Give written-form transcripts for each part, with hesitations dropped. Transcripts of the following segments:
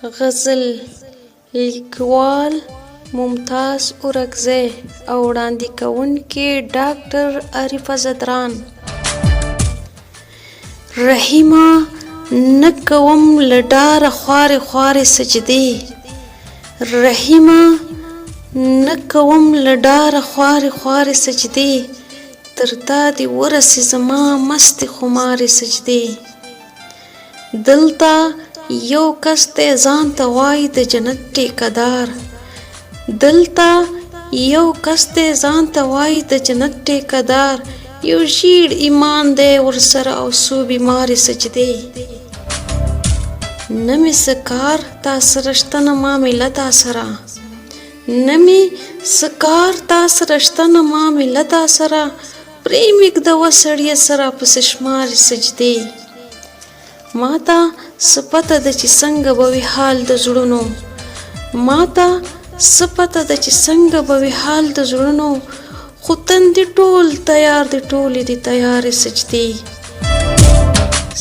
غزل لیکوال ممتاز اورکزی او وړاندې کوونکی ډاکټر عارفه زدران. رحیمه نه کوم له ډاره خوارې خوارې سجدې، رحیمه نه کوم له ډاره خوارې خوارې سجدې، تر تا دې ورسې زما مستې خمارې سجدې. دلته یو کس دی ځان ته وایي د جنت ټیکهدار، دلته یو کس دی ځان ته وایي د جنت ټیکهدار، یو ژیړ ایمان دی ورسره او څو بیمارې سجدې. نه مې څه کار تا سره شته نه معامله تا سره، نه مې څه کار تا سره شته نه معامله تا سره، پرې مې ږدوه سړیه سره پسې شمارې سجدې. ما ته څه پته ده چې څنګه به وي حال د زړونو، ما ته څه پته ده چې څنګه به وي حال د زړونو، خو تندې ټول تیار دي ټولې دي تیارې سجدې.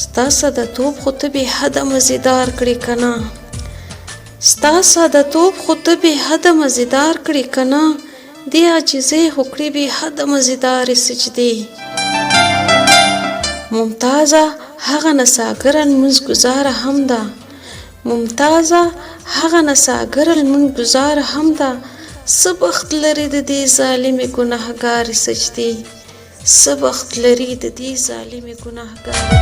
ستا ساده‌توب خو ته بې حده مزېدار کړې که نه، ستا ساده‌توب خو ته بې حده مزېدار کړې که نه، دې عاجزۍ خو کړې بې حده مزېدارې سجدې. ممتازه هغه نڅاګره لمونځ ګزاره هم ده، ممتازه هغه نڅاګره لمونځ ګزاره هم ده، څه بخت لري د دې ظالمې ګنهګارې سجدې، څه بخت لري د دې ظالمې ګنهګارې.